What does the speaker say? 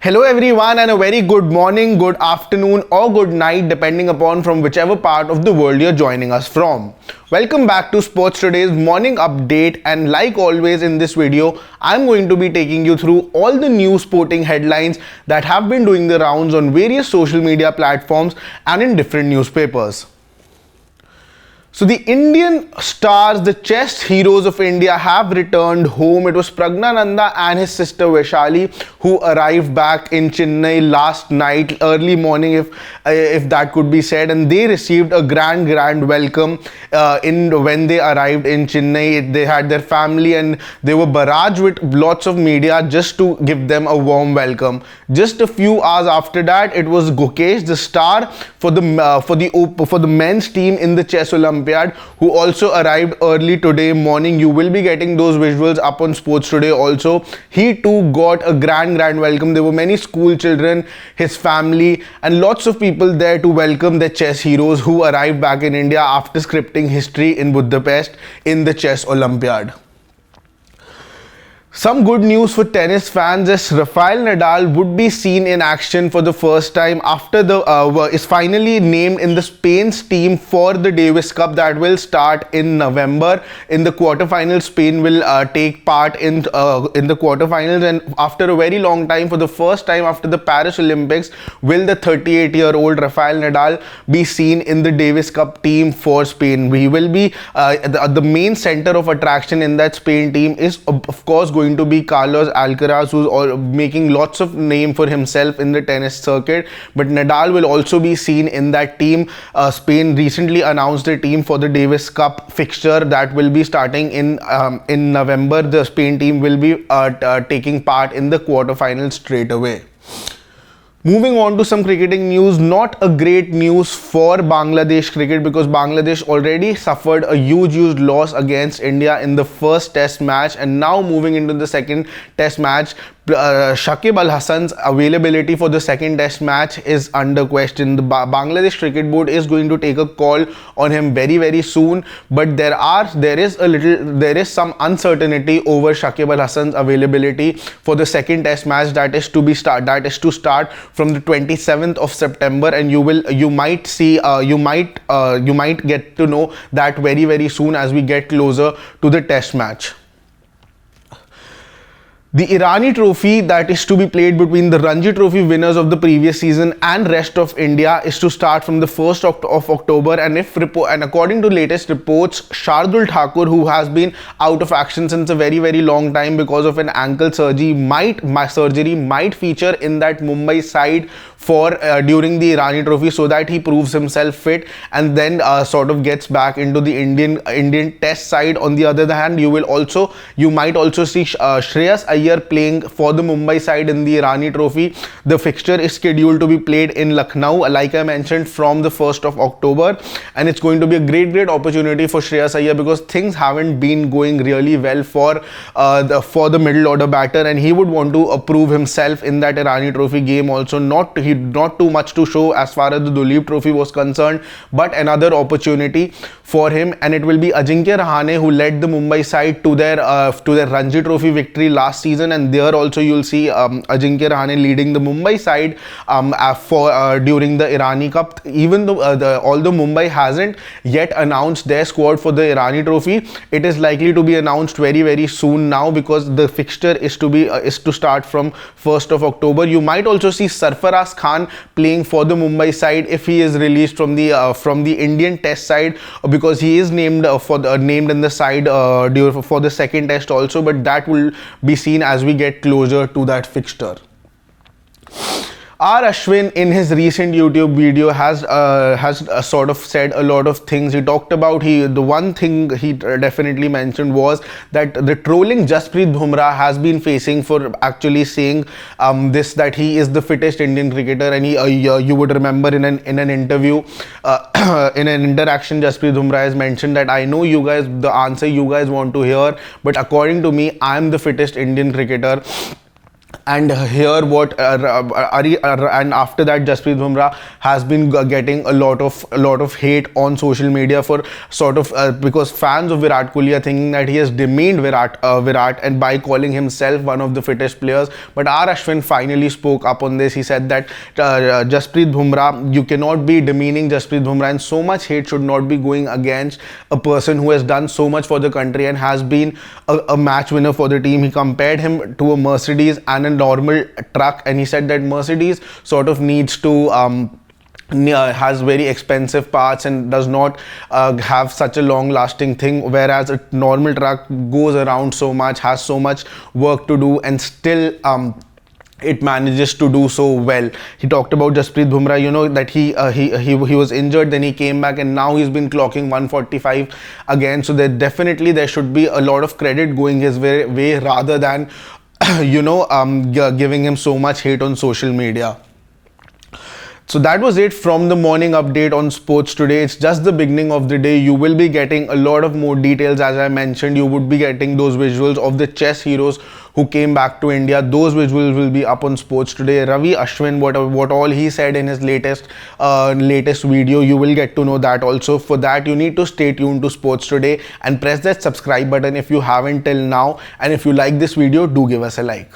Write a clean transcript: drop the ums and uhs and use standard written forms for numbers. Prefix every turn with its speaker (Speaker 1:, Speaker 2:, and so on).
Speaker 1: Hello everyone and a very good morning, good afternoon or good night depending upon from whichever part of the world you're joining us from. Welcome back to Sports Today's morning update, and like always in this video, I'm going to be taking you through all the new sporting headlines that have been doing the rounds on various social media platforms and in different newspapers. So the Indian stars, the chess heroes of India have returned home. It was Pragnananda and his sister Vaishali who arrived back in Chennai last night, early morning if that could be said, and they received a grand welcome when they arrived in Chennai. They had their family and they were barraged with lots of media just to give them a warm welcome. Just a few hours after that, it was Gukesh, the star for the men's team in the chess Olympiad, who also arrived early today morning. You will be getting those visuals up on Sports Today also. He too got a grand welcome. There were many school children, his family, and lots of people there to welcome the chess heroes who arrived back in India after scripting history in Budapest in the chess Olympiad. Some good news for tennis fans is Rafael Nadal would be seen in action for the first time after is finally named in the Spain's team for the Davis Cup that will start in November. In the quarterfinals, Spain will take part in the quarterfinals, and after a very long time, for the first time after the Paris Olympics, will the 38-year-old Rafael Nadal be seen in the Davis Cup team for Spain. He will be the main center of attraction in that Spain team is of course going to be Carlos Alcaraz, who's making lots of name for himself in the tennis circuit, but Nadal will also be seen in that team. Spain recently announced a team for the Davis Cup fixture that will be starting in November. The Spain team will be taking part in the quarterfinals straight away. Moving on to some cricketing news, not a great news for Bangladesh cricket because Bangladesh already suffered a huge loss against India in the first test match, and now moving into the second test match, Shakib Al Hassans' availability for the second test match is under question. The Bangladesh Cricket Board is going to take a call on him very soon, but there is some uncertainty over Shakib Al Hassans' availability for the second test match that is to start from the 27th of September, and you might get to know that very soon as we get closer to the test match. The Irani Trophy that is to be played between the Ranji Trophy winners of the previous season and rest of India is to start from the 1st of October, and according to latest reports, Shardul Thakur, who has been out of action since a very long time because of an ankle surgery, might feature in that Mumbai side for during the Irani Trophy so that he proves himself fit and then sort of gets back into the Indian test side. On the other hand, you might also see Shreyas Iyer playing for the Mumbai side in the Irani Trophy. The fixture is scheduled to be played in Lucknow, like I mentioned, from the 1st of October, and it's going to be a great opportunity for Shreyas Iyer because things haven't been going really well for the middle order batter, and he would want to prove himself in that Irani Trophy game also. Not too much to show as far as the Duleep Trophy was concerned, but another opportunity for him, and it will be Ajinkya Rahane who led the Mumbai side to their Ranji Trophy victory last season, and there also you'll see Ajinkya Rahane leading the Mumbai side during the Irani Cup. Even though although Mumbai hasn't yet announced their squad for the Irani Trophy, it is likely to be announced very soon now because the fixture is to start from 1st of October. You might also see Sarfaraz Khan playing for the Mumbai side if he is released from the Indian test side, because he is named in the side for the second test also, but that will be seen as we get closer to that fixture. Ashwin, in his recent YouTube video, has sort of said a lot of things. He talked about the one thing he definitely mentioned was that the trolling Jasprit Bumrah has been facing for actually saying that he is the fittest Indian cricketer, and you would remember in an interview in an interaction, Jasprit Bumrah has mentioned that I know you guys the answer you guys want to hear, but according to me, I am the fittest Indian cricketer. And here what and after that Jasprit Bumrah has been getting a lot of hate on social media for sort of because fans of Virat Kohli are thinking that he has demeaned Virat and by calling himself one of the fittest players. But our Ashwin finally spoke up on this. He said that Jasprit Bumrah, you cannot be demeaning Jasprit Bumrah, and so much hate should not be going against a person who has done so much for the country and has been a match winner for the team. He compared him to a Mercedes and a normal truck, and he said that Mercedes sort of needs to has very expensive parts and does not have such a long lasting thing, whereas a normal truck goes around so much, has so much work to do, and still it manages to do so well. He talked about Jasprit Bumrah, that he was injured, then he came back, and now he's been clocking 145 again. So there should be a lot of credit going his way rather than giving him so much hate on social media. So that was it from the morning update on sports today. It's just the beginning of the day. You will be getting a lot of more details. As I mentioned, you would be getting those visuals of the chess heroes who came back to India. Those visuals will be up on sports today. Ravi Ashwin, what all he said in his latest video, you will get to know that also. For that, you need to stay tuned to sports today and press that subscribe button if you haven't till now. And if you like this video, do give us a like.